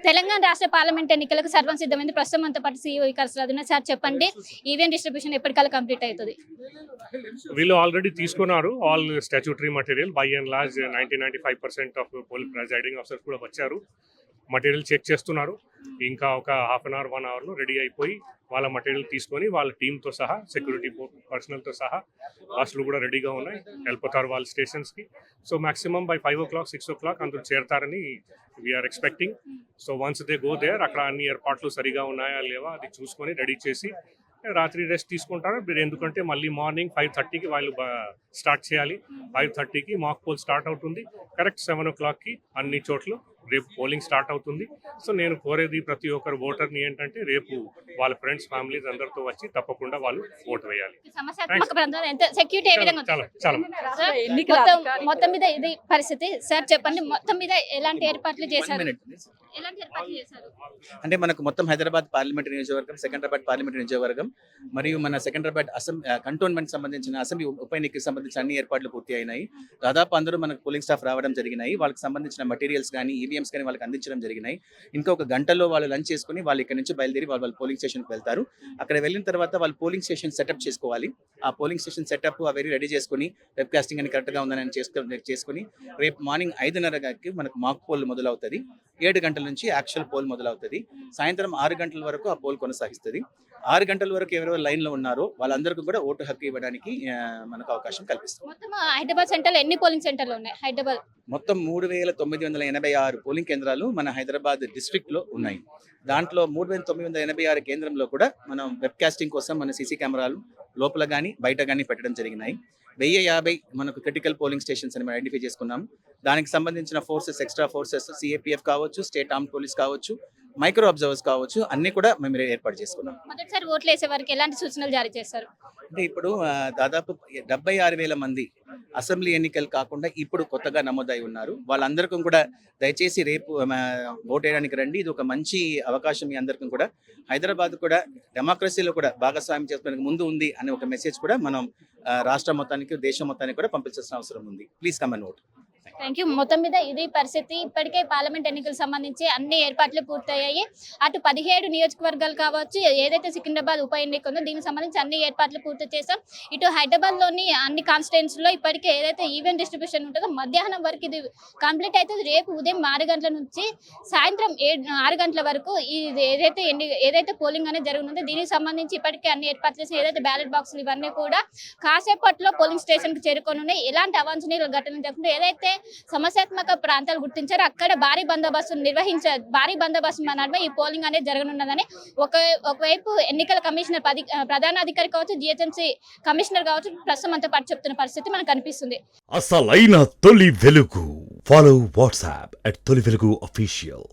తెలంగాణ రాష్ట్ర పార్లమెంట్ ఎన్నికలకు సర్వం సిద్ధమైంది. ప్రస్తుతం మనతో పాటు సీఈఓ వికాస్ రాజ్ ఉన్నారు. సార్ చెప్పండి, ఈవీఎం డిస్ట్రిబ్యూషన్ ఎప్పటికల్లా కంప్లీట్ అవుతుంది? వీళ్ళు ఆల్రెడీ తీసుకున్నారు all statutory material. By and large 90-95% of presiding officers కూడా వచ్చారు, మటీరియల్ చెక్ చేస్తున్నారు. ఇంకా ఒక హాఫ్ అన్ అవర్ 1 అవర్లో రెడీ అయిపోయి వాళ్ళ మటీరియల్ తీసుకొని వాళ్ళ టీంతో సహా సెక్యూరిటీ పర్సనల్తో సహా బస్సులు కూడా రెడీగా ఉన్నాయి, వెళ్ళిపోతారు వాళ్ళ స్టేషన్స్కి. So maximum by 5 o'clock 6 o'clock అందరూ చేరతారని we are expecting. So once they go there, అక్కడ అన్ని ఏర్పాట్లు సరిగా ఉన్నాయా లేవా అది చూసుకొని రెడీ చేసి రాత్రి రెస్ట్ తీసుకుంటారు. మీరు ఎందుకంటే మళ్ళీ మార్నింగ్ 5:30కి వాళ్ళు స్టార్ట్ చేయాలి. 5:30కి మాక్ పోల్ స్టార్ట్ అవుతుంది. కరెక్ట్ 7 o'clockకి అన్ని చోట్ల రేపు పోలింగ్ స్టార్ట్ అవుతుంది. సో నేను కోరేది ప్రతి ఒక్కరు ఓటర్ని ఏంటంటే రేపు వాళ్ళ ఫ్రెండ్స్ ఫ్యామిలీస్ అందరితో వచ్చి తప్పకుండా వాళ్ళు ఓటు వేయాలి. మొత్తం మీద ఇది పరిస్థితి. సార్ చెప్పండి, మొత్తం మీద ఎలాంటి ఏర్పాట్లు చేశారు? అంటే మనకు మొత్తం హైదరాబాద్ పార్లమెంటరీ నియోజకవర్గం, సికింద్రాబాద్ పార్లమెంటరీ నియోజకవర్గం మరియు మన సికింద్రాబాద్ కంటోన్మెంట్ సంబంధించిన అసెంబ్లీ ఉప ఎన్నికకి సంబంధించిన అన్ని ఏర్పాట్లు పూర్తి అయినాయి. దాదాపు అందరూ మనకు పోలింగ్ స్టాఫ్ రావడం జరిగినాయి. వాళ్ళకి సంబంధించిన మటీరియల్స్ కానీ ఈవీఎంస్ కానీ వాళ్ళకి అందించడం జరిగినాయి. ఇంకొక గంటలో వాళ్ళు లంచ్ చేసుకుని వాళ్ళు ఇక్కడ నుంచి బయలుదేరి వాళ్ళ పోలింగ్ స్టేషన్కి వెళ్తారు. అక్కడ వెళ్ళిన తర్వాత వాళ్ళు పోలింగ్ స్టేషన్ సెటప్ చేసుకోవాలి. ఆ పోలింగ్ స్టేషన్ సెటప్ అవి రెడీ చేసుకుని వెబ్ కాస్టింగ్ అని కరెక్ట్గా ఉందని చేసుకుని రేపు మార్నింగ్ 5:30కి మనకు మాక్ పోల్ మొదలవుతుంది. 7 గంటల నుంచి యాక్చువల్ పోల్ మొదలవుతుంది. సాయంత్రం 6 గంటల వరకు ఆ పోల్ కొనసాగిస్తుంది. 6 గంటల వరకు ఎవరెవరు లైన్లో ఉన్నారో వాళ్ళందరికీ కూడా ఓటు హక్కు ఇవ్వడానికి మనకు అవకాశం కల్పిస్తుంది. మొత్తం హైదరాబాద్ సెంటర్లో ఎన్ని పోలింగ్ సెంటర్లు ఉన్నాయి? హైదరాబాద్ మొత్తం 3,986 పోలింగ్ కేంద్రాలు మన హైదరాబాద్ డిస్ట్రిక్ట్లో ఉన్నాయి. దాంట్లో 3,986 కేంద్రంలో కూడా మనం వెబ్ కాస్టింగ్ కోసం మన సీసీ కెమెరాలు లోపల కానీ బయట కానీ పెట్టడం జరిగినాయి. 1050 మనకు క్రిటికల్ పోలింగ్ స్టేషన్స్ అని మనం ఐడెంటిఫై చేసుకున్నాం. దానికి సంబంధించిన ఫోర్సెస్, ఎక్స్ట్రా ఫోర్సెస్, సిఏపిఎఫ్ కావచ్చు, స్టేట్ ఆర్మ్డ్ పోలీస్ కావచ్చు, మైక్రో అబ్జర్వర్స్ కావచ్చు, అన్ని కూడా మేము ఏర్పాటు చేసుకున్నాం. మొదటిసారి ఓట్లు వేసే వారికి ఎలాంటి సూచనలు జారీ చేస్తారు? అంటే ఇప్పుడు దాదాపు 76,000 మంది అసెంబ్లీ ఎన్నికలు కాకుండా ఇప్పుడు కొత్తగా నమోదై ఉన్నారు. వాళ్ళందరికీ కూడా దయచేసి రేపు ఓట్ వేయడానికి రండి. ఇది ఒక మంచి అవకాశం మీ అందరికీ కూడా. హైదరాబాద్ కూడా డెమోక్రసీలో కూడా భాగస్వామ్యం చేసుకోవడానికి ముందు ఉంది అనే ఒక మెసేజ్ కూడా మనం రాష్ట్రం మొత్తానికి, దేశం మొత్తానికి కూడా పంపించాల్సిన అవసరం ఉంది. Please come and vote. Thank you. మొత్తం మీద ఇది పరిస్థితి. ఇప్పటికే పార్లమెంట్ ఎన్నికలకు సంబంధించి అన్ని ఏర్పాట్లు పూర్తయ్యాయి. అటు 17 నియోజకవర్గాలు కావచ్చు, ఏదైతే సికింద్రాబాద్ ఉప ఎన్నిక ఉందో దీనికి సంబంధించి అన్ని ఏర్పాట్లు పూర్తి చేశాం. ఇటు హైదరాబాద్లోని అన్ని కాన్స్టిట్యున్సీలో ఇప్పటికే ఏదైతే ఈవెంట్ డిస్ట్రిబ్యూషన్ ఉంటుందో మధ్యాహ్నం వరకు ఇది కంప్లీట్ అవుతుంది. రేపు ఉదయం 6 గంటల నుంచి సాయంత్రం 6 గంటల వరకు ఇది ఏదైతే పోలింగ్ అనేది జరుగుతుందో దీనికి సంబంధించి ఇప్పటికే అన్ని ఏర్పాట్లు చేసి ఏదైతే బ్యాలెట్ బాక్సులు ఇవన్నీ కూడా కాసేపట్లో పోలింగ్ స్టేషన్కి చేరుకొని ఉన్నాయి. ఎలాంటి అవాంఛనీయ ఘటనలు జరుగుతుంది, ఏదైతే సమస్యాత్మక ప్రాంతాలు గుర్తించారు అక్కడ భారీ బందోబస్తు నడుమ ఈ పోలింగ్ అనేది జరగనున్నదని ఒకవైపు ఎన్నికల కమిషనర్ ప్రధానాధికారి కావచ్చు, జిహెచ్ఎంసీ కమిషనర్ కావచ్చు ప్రస్తుతం అంతా పాటు చెప్తున్న పరిస్థితి మనకు కనిపిస్తుంది. అసలైన తొలి వెలుగు. ఫాలో వాట్సాప్ @తొలి వెలుగు అఫీషియల్.